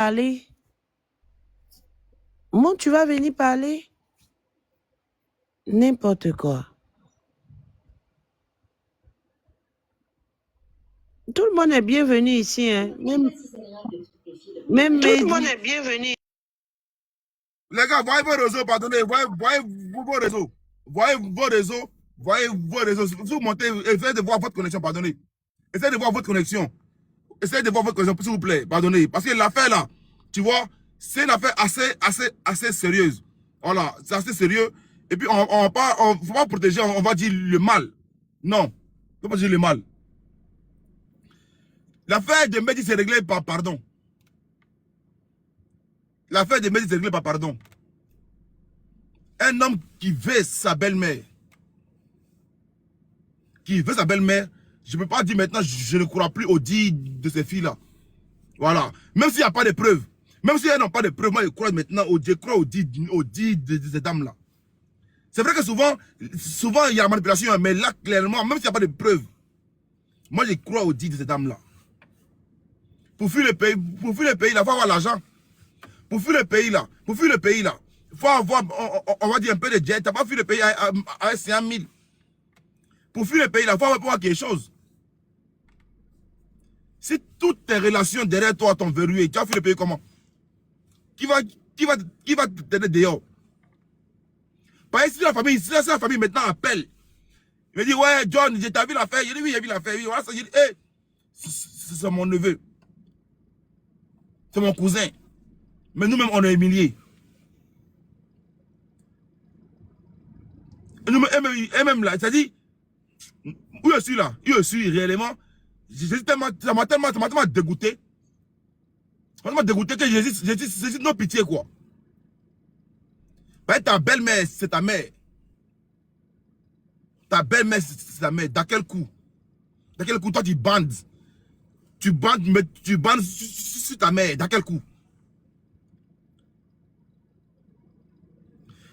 parler. Moi, tu vas venir parler? N'importe quoi. Tout le monde est bienvenu ici, hein. Même tout le monde est bienvenu. Les gars, voyez vos réseaux, pardonnez, voyez vos réseaux. Voyez vos réseaux. Si vous montez, essayez de voir votre connexion, pardonnez. Essayez de voir votre connexion. Essayez de voir votre connexion, s'il vous plaît, pardonnez. Parce que l'affaire là, tu vois, c'est une affaire assez sérieuse. Voilà, c'est assez sérieux. Et puis, on faut pas protéger, on va dire le mal. Non, on ne faut pas dire le mal. L'affaire de Mehdi s'est réglée par pardon. L'affaire de Mehdi s'est réglée par pardon. Un homme qui veut sa belle-mère, je ne peux pas dire maintenant, je ne crois plus au dit de ces filles-là. Voilà. Même s'il n'y a pas de preuves, même si elles n'ont pas de preuves, moi je crois maintenant au dit de ces dames-là. C'est vrai que souvent, il y a manipulation, mais là, clairement, même s'il n'y a pas de preuves, moi je crois au dit de ces dames-là. Pour fuir le pays, il faut avoir l'argent. Pour fuir le pays là, il faut avoir, on va dire un peu de jet. Tu n'as pas fui le pays à 5 000. Pour fuir le pays là, il faut avoir quelque chose. Si toutes tes relations derrière toi t'ont verrouillé, tu as fui le pays comment? Qui va t'aider dehors? Parce que si la famille maintenant appelle, il me dit, ouais, John, j'ai vu l'affaire. Il dit, oui, j'ai vu l'affaire. Oui, voilà, il dit, hey, c'est mon neveu. C'est mon cousin. Mais nous-mêmes, on est humiliés. Et même là, c'est-à-dire, où je suis là, réellement, ça m'a tellement dégoûté. Ça m'a tellement dégoûté que j'ai dit non pitié, quoi. Ben, ta belle-mère, c'est ta mère. Ta belle-mère, c'est ta mère. Dans quel coup? Toi, tu bandes. Tu bandes sur ta mère. Dans quel coup?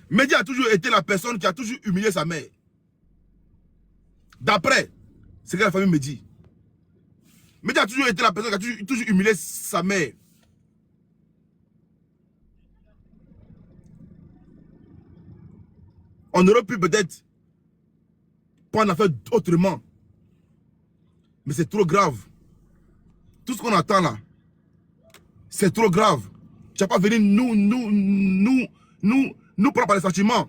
Mehdi a toujours été la personne qui a toujours humilié sa mère. D'après ce que la famille me dit. Mehdi a toujours été la personne qui a toujours humilié sa mère. On aurait pu peut-être prendre l'affaire autrement. Mais c'est trop grave. Tout ce qu'on attend là, c'est trop grave. Tu n'as pas venu nous prendre par les sentiments.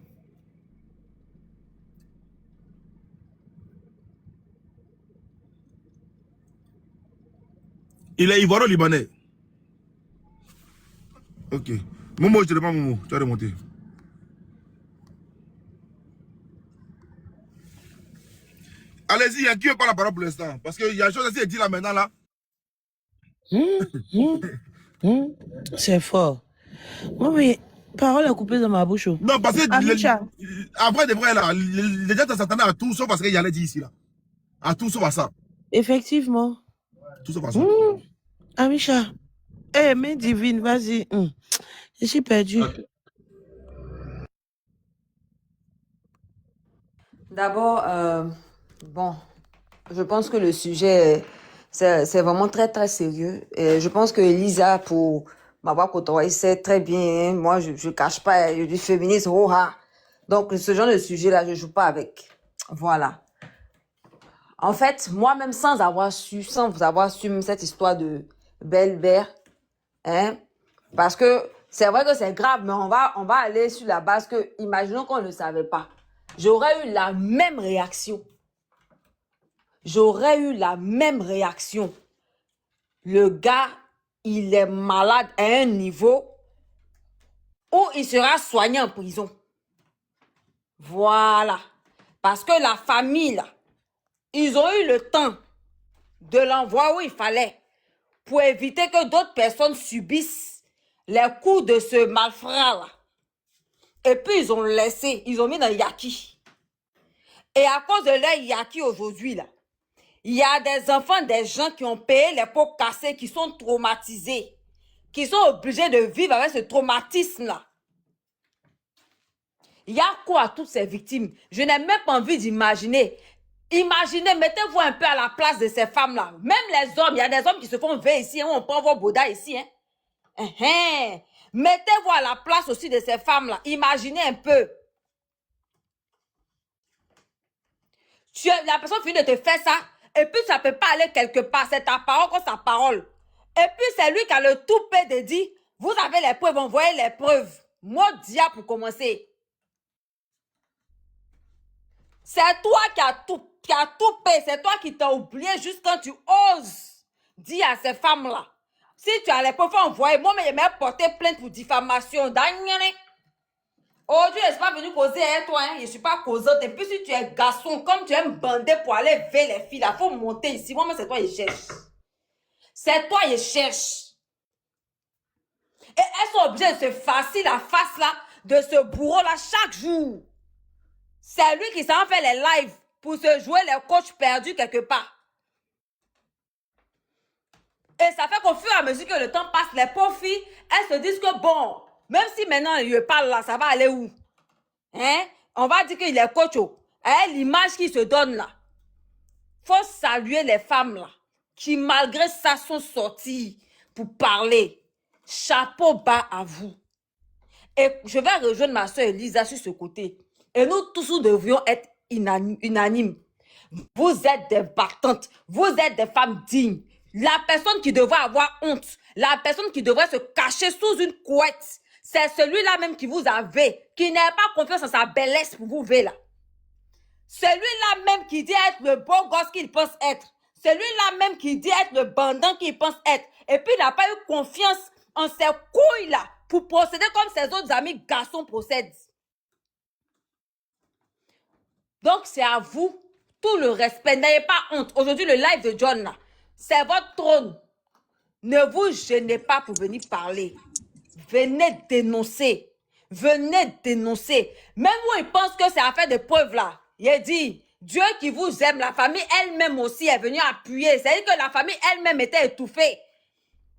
Il est ivoiro-libanais. Ok. Momo, je te demande Momo. Tu vas remonter. Allez-y, il y a qui veut pas la parole pour l'instant? Parce qu'il y a une chose à dire là maintenant là. c'est fort. Moi, mais parole est coupée dans ma bouche. Non, parce que Amicha. après de vrai là, les gens s'attendaient à tout sauf parce qu'il y allait dire ici là. À tout sauf à ça. Effectivement. Tout sauf à ça. Amicha. Eh, mais divine, vas-y. Je suis perdue. Okay. D'abord, bon, je pense que le sujet, c'est vraiment très, très sérieux. Et je pense que Elisa, pour m'avoir côtoyé, sait très bien. Moi, je ne cache pas, je dis féministe, oh ah. Donc, ce genre de sujet-là, je ne joue pas avec. Voilà. En fait, moi-même, sans avoir su même cette histoire de belle-mère, hein, parce que c'est vrai que c'est grave, mais on va aller sur la base que, imaginons qu'on ne savait pas. J'aurais eu la même réaction. Le gars, il est malade à un niveau où il sera soigné en prison. Voilà. Parce que la famille, là, ils ont eu le temps de l'envoyer où il fallait pour éviter que d'autres personnes subissent les coups de ce malfrat, là. Et puis, ils ont mis dans Yaki. Et à cause de leur Yaki aujourd'hui, là, il y a des enfants, des gens qui ont payé les pots cassés, qui sont traumatisés, qui sont obligés de vivre avec ce traumatisme-là. Il y a quoi à toutes ces victimes? Je n'ai même pas envie d'imaginer. Imaginez, mettez-vous un peu à la place de ces femmes-là. Même les hommes, il y a des hommes qui se font veiller ici, hein, on prend vos bodas ici. Hein. Mettez-vous à la place aussi de ces femmes-là. Imaginez un peu. La personne finit de te faire ça, et puis ça ne peut pas aller quelque part. C'est ta parole contre sa parole. Et puis c'est lui qui a le toupet de dire, vous avez les preuves, envoyez les preuves. Moi, dia pour commencer. C'est toi qui as tout payé. C'est toi qui t'as oublié juste quand tu oses dire à ces femmes-là. Si tu as les preuves, envoyer. Moi, mais je vais porter plainte pour diffamation. Aujourd'hui, je ne suis pas venue causer avec toi. Je ne suis pas causante. Et puis, si tu es garçon, comme tu aimes bander pour aller vers les filles, il faut monter ici. Moi, c'est toi, je cherche. C'est toi, je cherche. Et elles sont obligées de se farcir la face là, de ce bourreau-là chaque jour. C'est lui qui s'en fait les lives pour se jouer les coachs perdus quelque part. Et ça fait qu'au fur et à mesure que le temps passe, les pauvres filles, elles se disent que bon, même si maintenant il lui parle là, ça va aller où? On va dire qu'il est coach. L'image qu'il se donne là. Faut saluer les femmes là, qui malgré ça sont sorties pour parler. Chapeau bas à vous. Et je vais rejoindre ma soeur Elisa sur ce côté. Et nous tous, nous devrions être unanimes. Vous êtes des battantes. Vous êtes des femmes dignes. La personne qui devrait avoir honte, la personne qui devrait se cacher sous une couette, c'est celui-là même qui vous avait, qui n'a pas confiance en sa bellesse pour vous ver là. Celui-là même qui dit être le beau gosse qu'il pense être. Celui-là même qui dit être le bandant qu'il pense être. Et puis il n'a pas eu confiance en ses couilles là pour procéder comme ses autres amis garçons procèdent. Donc c'est à vous tout le respect. N'ayez pas honte. Aujourd'hui le live de John là, c'est votre trône. Ne vous gênez pas pour venir parler. Venez dénoncer. Venez dénoncer. Même où il pense que c'est affaire de preuves là. Il a dit, Dieu qui vous aime, la famille elle-même aussi est venue appuyer. C'est-à-dire que la famille elle-même était étouffée.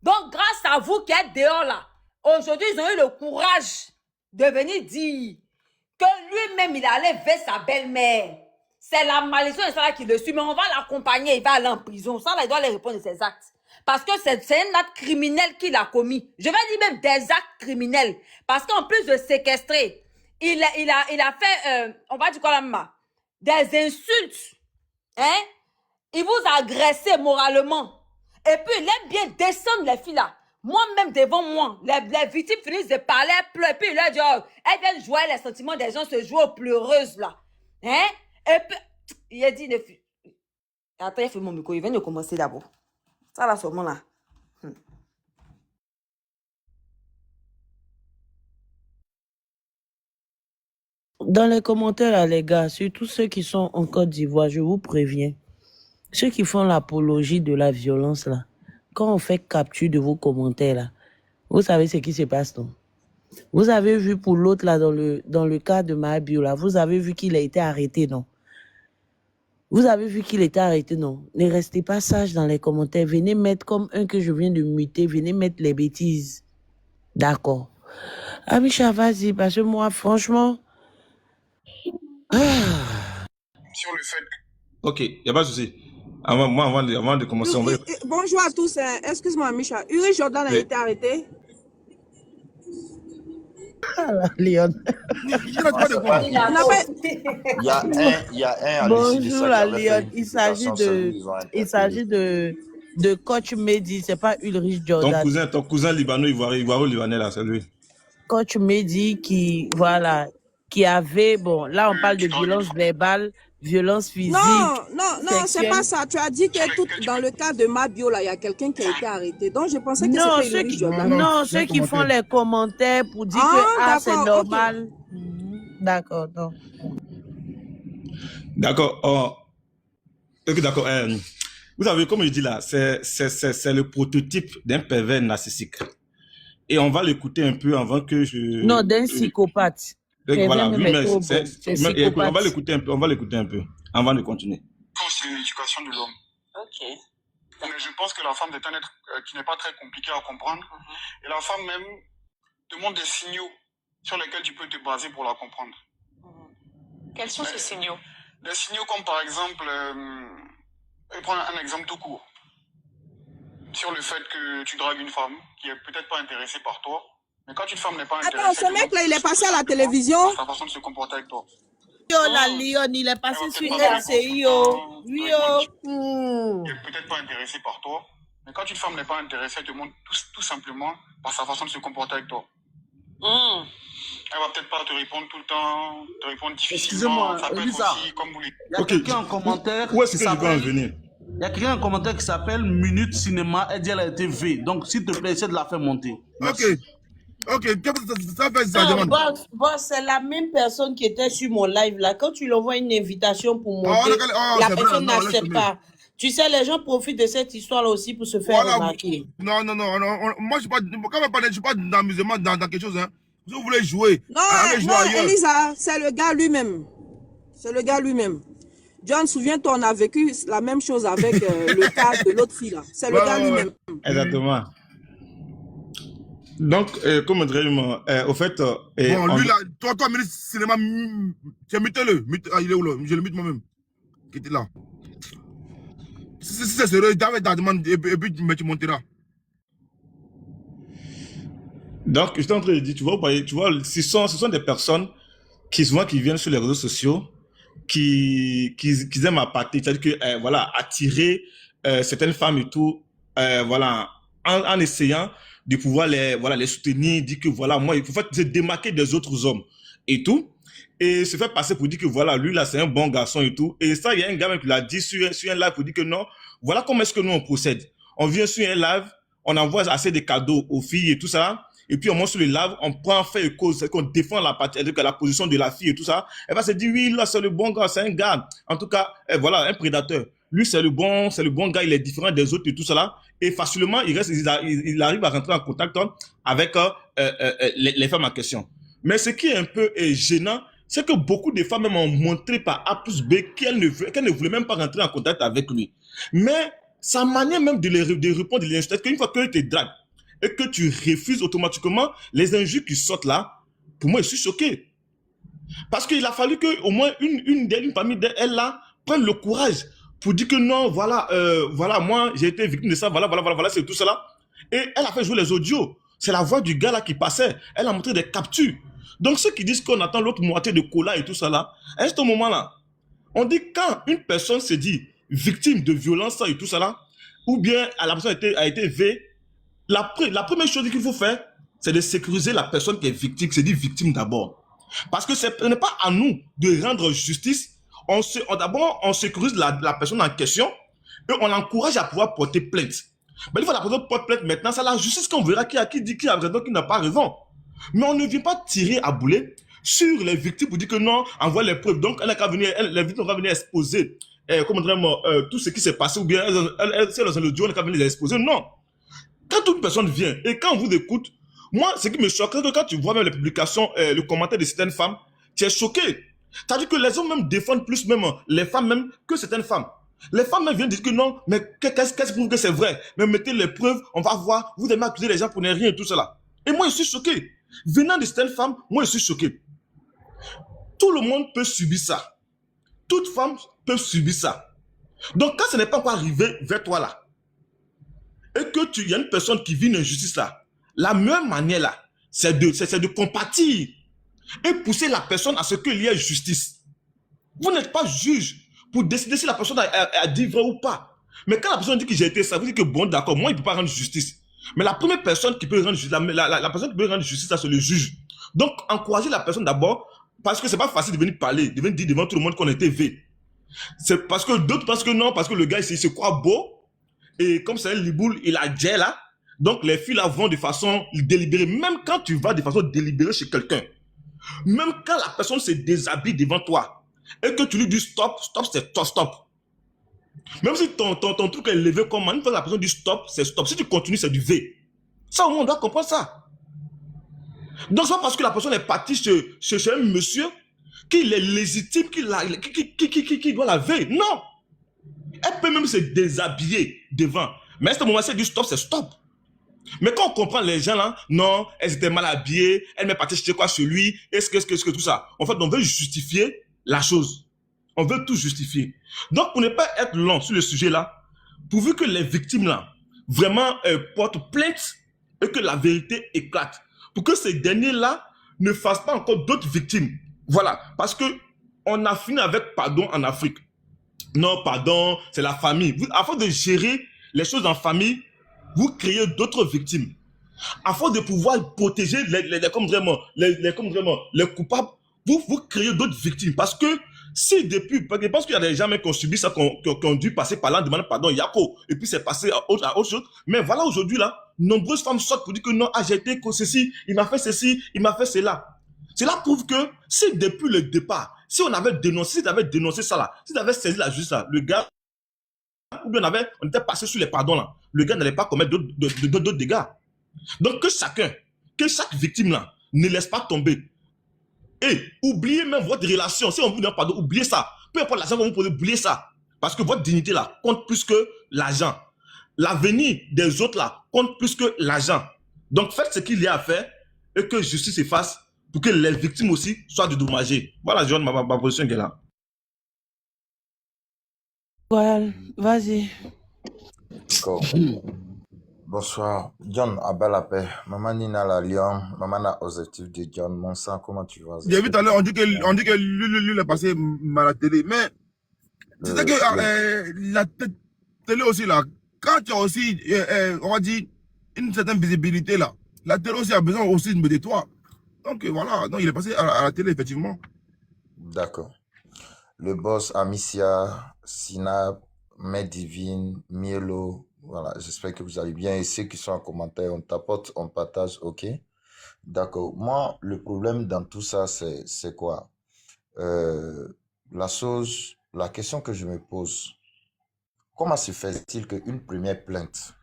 Donc, grâce à vous qui êtes dehors là, aujourd'hui, ils ont eu le courage de venir dire que lui-même, il allait vers sa belle-mère. C'est la malédiction de ça là qui le suit, mais on va l'accompagner, il va aller en prison. Ça là, il doit aller répondre de ses actes. Parce que c'est un acte criminel qu'il a commis. Je vais dire même des actes criminels. Parce qu'en plus de séquestrer, il a fait, on va dire quoi là, maman? Des insultes. Il vous a agressé moralement. Et puis, il aime bien descendre les filles là. Moi-même, devant moi, les victimes finissent de parler, elles pleurent. Puis, il leur dit, oh, elles viennent jouer les sentiments des gens, se jouer aux pleureuses là. Et puis, il a dit, attends, il fait mon micro, il vient de commencer d'abord. Ça là, ce moment-là. Dans les commentaires, là, les gars, surtout ceux qui sont en Côte d'Ivoire, je vous préviens, ceux qui font l'apologie de la violence, là, quand on fait capture de vos commentaires, là, vous savez ce qui se passe, non? Vous avez vu pour l'autre, là, dans le cas de Mahabio, là, vous avez vu qu'il a été arrêté, non? Vous avez vu qu'il était arrêté, non? Ne restez pas sage dans les commentaires. Venez mettre comme un que je viens de muter, venez mettre les bêtises. D'accord. Amisha, vas-y, parce que moi, franchement... Sur le fait. Ok, il n'y a pas de souci. Avant de commencer, on va... Bonjour à tous. Excuse-moi, Micha. Uri Jordan a été arrêté. Ah là, Léon. Il y a un Bonjour la Léon. Il s'agit de coach Mehdi, c'est pas Ulrich Jordan. Ton cousin Ivoiro-Libanais là, c'est lui. Coach Mehdi qui avait, bon, là on parle de violence verbale, violence physique. Non, c'est pas ça. Tu as dit que tout, dans le cas de Mabio, là, il y a quelqu'un qui a été arrêté. Donc je pensais que c'était Ulrich Jordan. Non, ceux qui font les commentaires pour dire que c'est normal. Okay. D'accord, non. D'accord. Ok, d'accord. Vous savez, comme je dis là, c'est le prototype d'un pervers narcissique. Et on va l'écouter un peu avant que je... Non, d'un psychopathe. Voilà, oui, mais on va l'écouter un peu avant de continuer. C'est l'éducation de l'homme. Ok. Mais je pense que la femme est un être qui n'est pas très compliqué à comprendre. Et la femme même demande des signaux sur lesquels tu peux te baser pour la comprendre. Quels sont ces signaux? Des signaux comme par exemple, je vais prendre un exemple tout court. sur le fait que tu dragues une femme qui est peut-être pas intéressée par toi. Mais quand une femme n'est pas Attends, intéressée, ce mec-là, il est passé à la télévision. sa façon de se comporter avec toi. Yo, la Lyon, il est passé sur LCI, yo. Oui, yo. Qui est peut-être pas intéressée par toi. Mais quand une femme n'est pas intéressée, elle te montre tout simplement par sa façon de se comporter avec toi. Elle va peut-être pas te répondre tout le temps, te répondre difficilement. Excusez-moi, Ça peut être Elisa. aussi comme vous les... Il y a quelqu'un en commentaire Où est-ce qui que je peux en s'appelle... venir? Il y a quelqu'un en commentaire qui s'appelle Minute Cinéma. Elle dit elle a été V. Donc, s'il te plaît, essaie de la faire monter. Merci. Ok, qu'est-ce que ça fait ça Non, demande? boss, c'est la même personne qui était sur mon live là. Quand tu lui envoies une invitation pour monter, la c'est personne vrai, non, n'accepte laisse pas. Tu sais, les gens profitent de cette histoire là aussi pour se faire Voilà, remarquer. non, moi je suis pas, quand même pas, je suis pas d'amusement dans quelque chose, hein. Si vous voulez jouer, Non, allez jouer non, ailleurs. Elisa, c'est le gars lui-même. C'est le gars lui-même. John, souviens-toi, on a vécu la même chose avec le cas de l'autre fille là. C'est le gars lui-même. Exactement. Donc, comment dirais-je, au fait... Bon, lui là, toi, ministre cinéma, tiens, mutez-le. Il est où là? Je le mute moi-même. Qui était là. Si c'est sérieux, David ta demande, et puis tu monteras. Donc, je suis en train de dire, tu vois, ce sont des personnes qui souvent qui viennent sur les réseaux sociaux, qui aiment appâter, c'est-à-dire que, voilà, attirer certaines femmes et tout, voilà, en essayant de pouvoir les soutenir, dire que voilà, moi, il faut se démarquer des autres hommes et tout, et se faire passer pour dire que voilà, lui là, c'est un bon garçon et tout. Et ça, il y a un gars qui l'a dit sur un live pour dire que non, voilà comment est-ce que nous on procède. On vient sur un live, on envoie assez de cadeaux aux filles et tout ça. Et puis, on monte sur le live, on prend fait et cause, qu'on défend la position de la fille et tout ça. Elle va se dire, oui, là, c'est le bon gars, c'est un gars. En tout cas, voilà, un prédateur. Lui, c'est le bon gars, il est différent des autres et tout ça là. Et facilement, il arrive à rentrer en contact avec les femmes en question. Mais ce qui est un peu gênant, c'est que beaucoup de femmes même ont montré par A plus B qu'elles ne voulaient même pas rentrer en contact avec lui. Mais sa manière même de répondre, c'est qu'une fois qu'elle te drague, et que tu refuses automatiquement les injures qui sortent là, pour moi, je suis choqué. Parce qu'il a fallu qu'au moins une famille d'elle là prenne le courage pour dire que non, voilà, moi, j'ai été victime de ça, voilà, c'est tout cela. Et elle a fait jouer les audios. C'est la voix du gars là qui passait. Elle a montré des captures. Donc, ceux qui disent qu'on attend l'autre moitié de cola et tout ça là, à ce moment-là, on dit quand une personne se dit victime de violence et tout ça là, ou bien la personne a été V, la première chose qu'il faut faire, c'est de sécuriser la personne qui est victime, c'est dire victime d'abord. Parce que ce n'est pas à nous de rendre justice. D'abord, on sécurise la personne en question et on l'encourage à pouvoir porter plainte. Mais une fois la personne porte plainte maintenant, c'est la justice qu'on verra qui a raison, qui n'a pas raison. Mais on ne vient pas tirer à boulet sur les victimes pour dire que non, envoie les preuves. Donc, les victimes vont venir exposer tout ce qui s'est passé, ou bien si elles ont le duo, on va venir les exposer. Non. Quand une personne vient et quand on vous écoute, moi, ce qui me choque, c'est que quand tu vois même les publications, le commentaire de certaines femmes, tu es choqué. C'est-à-dire que les hommes même défendent plus même les femmes même que certaines femmes. Les femmes même viennent dire que non, mais qu'est-ce qui prouve que c'est vrai? Mais mettez les preuves, on va voir, vous aimez accuser les gens pour ne rien et tout cela. Et moi, je suis choqué. Venant de certaines femmes, moi, je suis choqué. Tout le monde peut subir ça. Toute femme peut subir ça. Donc, quand ce n'est pas encore arrivé vers toi là, et que y a une personne qui vit une injustice là, la meilleure manière là, c'est de compatir et pousser la personne à ce qu'il y ait justice. Vous n'êtes pas juge pour décider si la personne a dit vrai ou pas. Mais quand la personne dit que j'ai été ça, vous dites que bon, d'accord, moi, il ne peut pas rendre justice. Mais la première personne qui peut rendre justice, la personne qui peut rendre justice, c'est le juge. Donc, encouragez la personne d'abord, parce que c'est pas facile de venir parler, de venir dire devant tout le monde qu'on était V. C'est parce que d'autres pensent que non, parce que le gars, il se croit beau. Et comme c'est un liboule, il a déjà là. Donc, les filles là vont de façon délibérée. Même quand tu vas de façon délibérée chez quelqu'un, même quand la personne se déshabille devant toi, et que tu lui dis stop, c'est stop. Même si ton truc est levé comme une fois la personne dit stop, c'est stop. Si tu continues, c'est du V. Ça, au moins, on doit comprendre ça. Donc, c'est pas parce que la personne est partie chez un monsieur qu'il est légitime, qu'il doit la V. Non. Elle peut même se déshabiller devant. Mais à ce moment-là, si elle dit stop, c'est stop. Mais quand on comprend les gens là, non, elles étaient mal habillées, elles m'ont parti chez quoi sur lui, est-ce que tout ça. En fait, on veut justifier la chose. On veut tout justifier. Donc, pour ne pas être long sur le sujet là, pourvu que les victimes là, vraiment portent plainte et que la vérité éclate. Pour que ces derniers-là ne fassent pas encore d'autres victimes. Voilà. Parce que on a fini avec pardon en Afrique. Non, pardon, c'est la famille. Afin de gérer les choses en famille, vous créez d'autres victimes. Afin de pouvoir protéger les coupables, vous créez d'autres victimes. Parce que si depuis, je pense qu'il y a des gens qui ont subi ça, qui ont dû passer par là, demander pardon, Yako, et puis c'est passé à autre chose. Mais voilà, aujourd'hui, là, nombreuses femmes sortent pour dire que non, j'ai été ceci, il m'a fait ceci, il m'a fait cela. Cela prouve que si depuis le départ, si on avait dénoncé, si tu avais dénoncé ça là, si tu avais saisi la justice là, le gars, ou bien on était passé sur les pardons là, le gars n'allait pas commettre d'autres dégâts. Donc que chaque victime là, ne laisse pas tomber. Et oubliez même votre relation. Si on vous donne pardon, oubliez ça. Peu importe l'argent que vous pouvez, oublier ça. Parce que votre dignité là compte plus que l'argent. L'avenir des autres là compte plus que l'argent. Donc faites ce qu'il y a à faire et que justice se fasse pour que les victimes aussi soient dédommagées. Voilà, John, ma position qui est là. Voilà, vas-y. D'accord. Bonsoir. John, à bas la paix. Maman Nina la Lyon, maman a objectif de John. Mon sang, comment tu vas? J'ai vu tout à l'heure, on dit que lui, il est passé à la télé. Mais tu sais que la télé aussi, là, quand tu as aussi, on va dire, une certaine visibilité, là, la télé aussi a besoin aussi de toi. Donc voilà, donc il est passé à la télé, effectivement. D'accord. Le boss, Amicia, Sinap, Medivine, Mielo, voilà, j'espère que vous allez bien. Et ceux qui sont en commentaire, on tapote, on partage, ok? D'accord. Moi, le problème dans tout ça, c'est quoi? La question que je me pose, comment se fait-il qu'une première plainte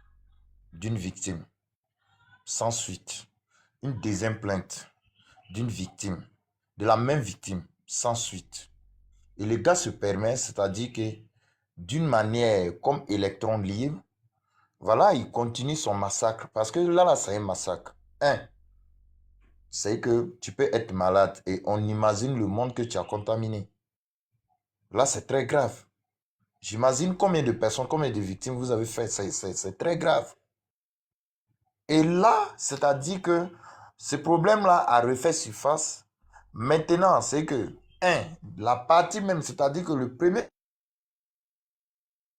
d'une victime sans suite, une deuxième plainte d'une victime, de la même victime sans suite, et le gars se permet, c'est-à-dire que d'une manière comme électron libre, voilà, il continue son massacre. Parce que là, c'est un massacre. C'est que tu peux être malade et on imagine le monde que tu as contaminé. Là, c'est très grave. J'imagine combien de personnes, combien de victimes vous avez fait. C'est très grave. Et là, c'est-à-dire que ce problème-là a refait surface. Maintenant, c'est que, la partie même, c'est-à-dire que le premier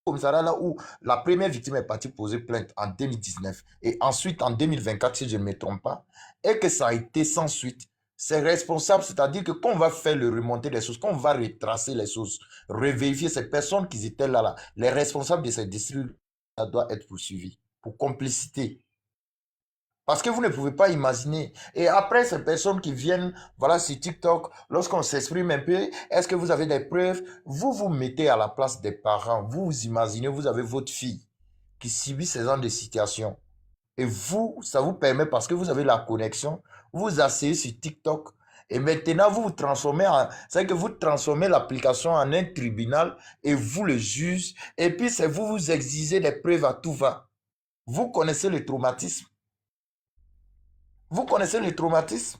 commissariat là où la première victime est partie poser plainte en 2019 et ensuite en 2024, si je ne me trompe pas, et que ça a été sans suite, c'est responsable, c'est-à-dire que quand on va faire le remonter des choses, quand on va retracer les choses, revérifier ces personnes qui étaient là, les responsables de ces districts, ça doit être poursuivi pour complicité. Parce que vous ne pouvez pas imaginer. Et après, ces personnes qui viennent, voilà, sur TikTok, lorsqu'on s'exprime un peu, est-ce que vous avez des preuves? Vous vous mettez à la place des parents. Vous vous imaginez, vous avez votre fille qui subit ce genre de situation. Et vous, ça vous permet, parce que vous avez la connexion, vous vous asseyez sur TikTok. Et maintenant, vous vous transformez en... C'est que vous transformez l'application en un tribunal et vous le juge. Et puis, c'est vous exigez des preuves à tout va. Vous connaissez le traumatisme. Vous connaissez le traumatisme?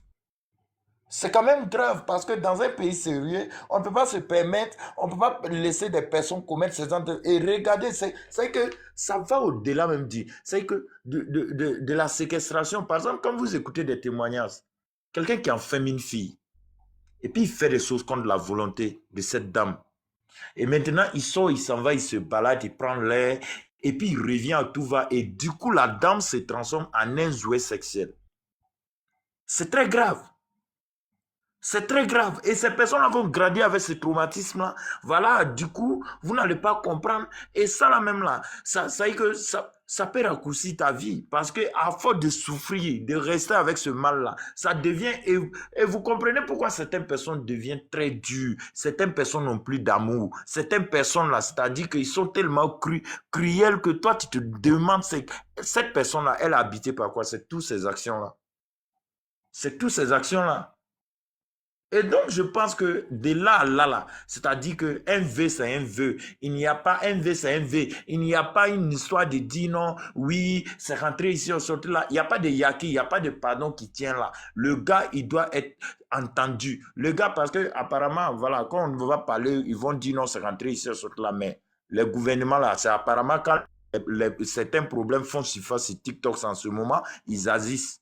C'est quand même grave parce que dans un pays sérieux, on ne peut pas se permettre, on ne peut pas laisser des personnes commettre ces genre de... Et regardez, c'est que ça va au-delà même dit. C'est que de la séquestration, par exemple, quand vous écoutez des témoignages, quelqu'un qui enferme une fille, et puis il fait des choses contre la volonté de cette dame. Et maintenant, il sort, il s'en va, il se balade, il prend l'air, et puis il revient à tout va. Et du coup, la dame se transforme en un jouet sexuel. C'est très grave. C'est très grave. Et ces personnes-là vont grandir avec ce traumatisme-là. Voilà, du coup, vous n'allez pas comprendre. Et ça, là même, là, ça peut raccourcir ta vie. Parce qu'à force de souffrir, de rester avec ce mal-là, ça devient... Et vous comprenez pourquoi certaines personnes deviennent très dures. Certaines personnes n'ont plus d'amour. Certaines personnes-là, c'est-à-dire qu'ils sont tellement cruels que toi, tu te demandes... Cette personne-là, elle a habité par quoi? C'est toutes ces actions-là. C'est toutes ces actions-là. Et donc, je pense que de là à là, c'est-à-dire qu'un vœu, c'est un vœu. Il n'y a pas un vœu, c'est un vœu. Il n'y a pas une histoire de dire non, oui, c'est rentré ici, on sort là. Il n'y a pas de yaki, il n'y a pas de pardon qui tient là. Le gars, il doit être entendu. Le gars, parce que apparemment, voilà, quand on va parler, ils vont dire non, c'est rentré ici, on sort là. Mais le gouvernement là, c'est apparemment quand certains problèmes font surface sur TikTok en ce moment, ils agissent.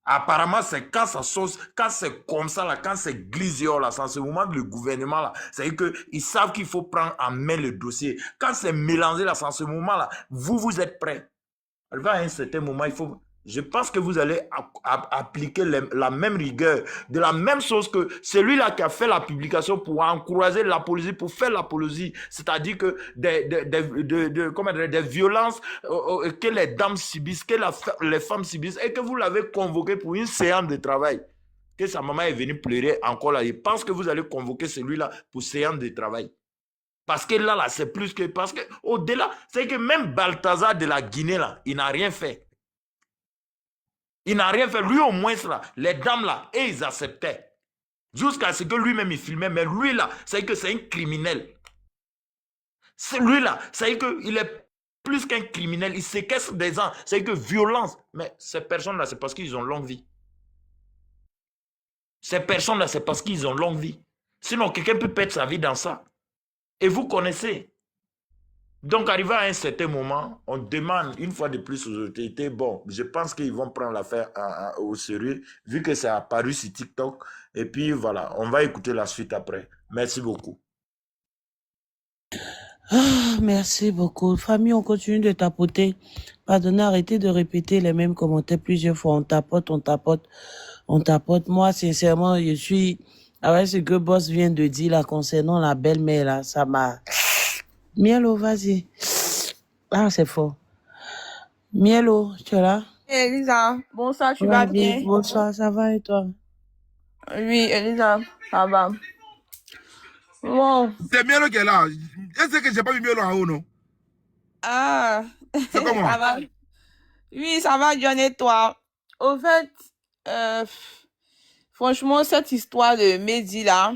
Apparemment, c'est quand ça sauce, quand c'est comme ça, là, quand c'est glisio, là, c'est en ce moment que le gouvernement, là, c'est qu'ils savent qu'il faut prendre en main le dossier. Quand c'est mélangé, là, c'est en ce moment, là, vous êtes prêts. Elle va à un certain moment, il faut... Je pense que vous allez appliquer la même rigueur, de la même chose que celui-là qui a fait la publication pour encourager l'apologie, pour faire l'apologie, c'est-à-dire que des violences que les dames subissent, que les femmes subissent, et que vous l'avez convoqué pour une séance de travail, que sa maman est venue pleurer encore là. Je pense que vous allez convoquer celui-là pour séance de travail. Parce que là, c'est plus que... Parce que au-delà, c'est que même Balthazar de la Guinée, là, il n'a rien fait. Il n'a rien fait. Lui, au moins, là, les dames, là, et ils acceptaient. Jusqu'à ce que lui-même, il filmait. Mais lui, là, c'est que c'est un criminel. Lui, là, c'est qu'il est plus qu'un criminel. Il séquestre des gens. C'est que violence. Mais ces personnes-là, c'est parce qu'ils ont longue vie. Ces personnes-là, c'est parce qu'ils ont longue vie. Sinon, quelqu'un peut perdre sa vie dans ça. Et vous connaissez. Donc, arrivé à un certain moment, on demande une fois de plus aux autorités, bon, je pense qu'ils vont prendre l'affaire au sérieux, vu que c'est apparu sur TikTok. Et puis, voilà, on va écouter la suite après. Merci beaucoup. Ah, merci beaucoup. Famille, on continue de tapoter. Pardonnez, arrêtez de répéter les mêmes commentaires plusieurs fois. On tapote, on tapote, on tapote. Moi, sincèrement, je suis... Avec ce que Boss vient de dire là, concernant la belle-mère, là, ça m'a... Mielo, vas-y. Ah, c'est fort. Mielo, tu es là? Elisa, bonsoir, tu vas vas bien? Bonsoir, ça va et toi? Oui, Elisa, ça va. Bon. C'est Mielo qui est là. Est-ce que j'ai pas mis Mielo en haut, non? Ah. C'est comment? Ça va. Oui, ça va, John, et toi? Au fait, franchement, cette histoire de Mehdi là,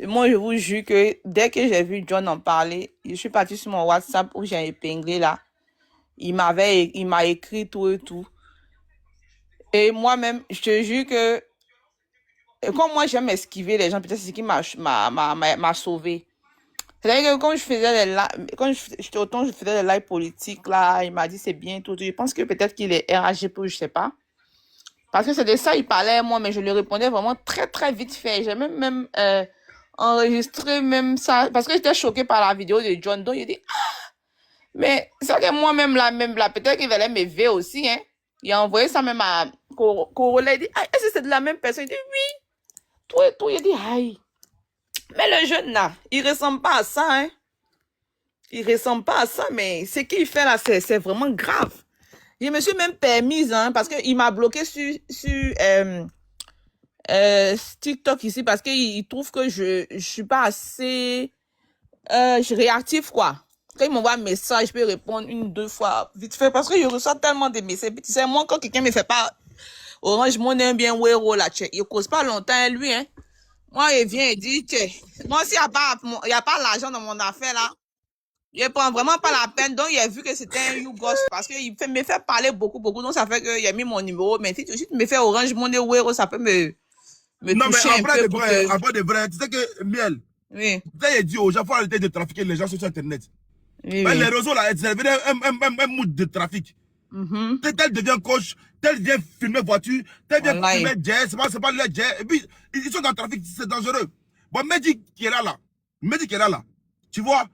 moi, je vous jure que dès que j'ai vu John en parler, je suis partie sur mon WhatsApp où j'ai épinglé là. Il m'a écrit tout et tout. Et moi-même, je te jure que, comme moi, j'aime esquiver les gens, peut-être c'est ce qui m'a sauvé. C'est-à-dire que quand je faisais les lives, autant je faisais les lives politiques là, il m'a dit c'est bien tout. Je pense que peut-être qu'il est RAGP, je sais pas. Parce que c'est de ça il parlait moi, mais je lui répondais vraiment très très vite fait. J'ai même enregistré même ça parce que j'étais choquée par la vidéo de John. Donc il dit mais c'est que moi-même là, peut-être qu'il allait me ver aussi, hein. Il a envoyé ça même à Corolla. Il dit est-ce que c'est de la même personne? Il dit oui. Tout et tout. Il dit aïe. Mais le jeune là, il ressemble pas à ça, hein. Il ressemble pas à ça, mais ce qu'il fait là, c'est vraiment grave. Je me suis même permise, hein, parce qu'il m'a bloqué sur TikTok ici, parce qu'il trouve que je suis pas assez réactif, quoi. Quand il m'envoie un message, je peux répondre une, deux fois, vite fait, parce que je reçois tellement de messages. Tu sais, moi, quand quelqu'un me fait pas Orange Money, bien, Wero, là, il cause pas longtemps, lui, hein. Moi, il vient et dit, moi, s'il n'y a pas l'argent dans mon affaire, là, je prends vraiment pas la peine. Donc, il a vu que c'était un YouGos parce qu'il me fait parler beaucoup. Donc, ça fait qu'il a mis mon numéro. Mais si tu me fais Orange Money, Wero, ça peut me non, toucher mais un peu. après de vrai, tu sais que, Miel, oui. Tu sais, il dit aux gens, il faut arrêter de trafiquer les gens sur Internet. Oui, mais oui. les réseaux, là, c'est devenu un mood de trafic. Tel devient coach, tel vient filmer voiture, tel vient filmer jet, c'est pas les jet. Et puis, ils sont dans le trafic, c'est dangereux. Bon, Mehdi qui est là, tu vois,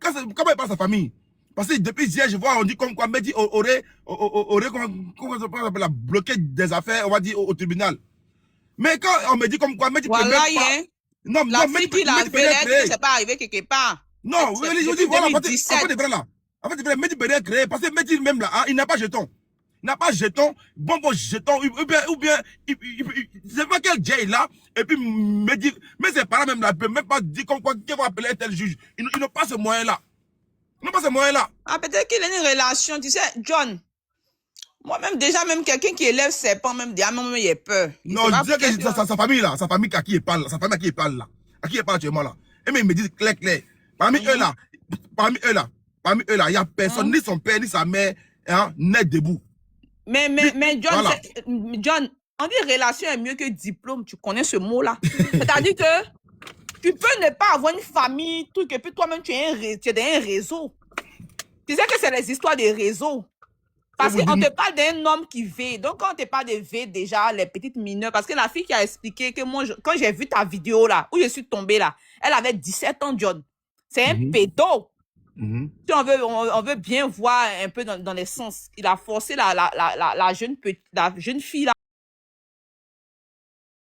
comment il parle à sa famille? Parce que depuis hier, je vois, on dit comme quoi Mehdi aurait comment ça s'appelle, bloqué des affaires, on va dire, au tribunal. Mais quand on me dit comme quoi Mehdi voilà, peut même pas... Non, la fille qui l'a fait, c'est pas arrivé quelque part. Non, je dis, voilà, en fait, vrai là. En fait, vrai, Mehdi peut rien créer, parce que Mehdi même là, hein, il n'a pas jeton. Il n'a pas jeton, bon jeton, ou bien, c'est pas quel jet là, et puis Mehdi, mais ses parents même là, ne peuvent même pas dire comme quoi, qu'ils vont appeler un tel juge. Ils n'ont pas ce moyen-là. Ils n'ont pas ce moyen-là. Ah, peut-être qu'il a une relation, tu sais, John. Moi-même, déjà, même quelqu'un qui élève ses pans, même déjà, même il a peur. Non, je disais que sa famille là, sa famille à qui il parle, sa famille à qui il parle là, à qui il parle actuellement là. Et mais il me dit clair. Parmi eux là, il n'y a personne, ni son père, ni sa mère, hein, net debout. Mais John, voilà. John, on dit relation est mieux que diplôme, tu connais ce mot là. C'est-à-dire que Tu peux ne pas avoir une famille, truc, et puis toi-même, tu es dans un réseau. Tu sais que c'est les histoires des réseaux. Parce qu'on te parle d'un homme qui vit. Donc, quand on te parle de V, déjà, les petites mineures, parce que la fille qui a expliqué que moi, quand j'ai vu ta vidéo là, où je suis tombée là, elle avait 17 ans, John. C'est un pédo. Si on veut bien voir un peu dans les sens, il a forcé la jeune fille là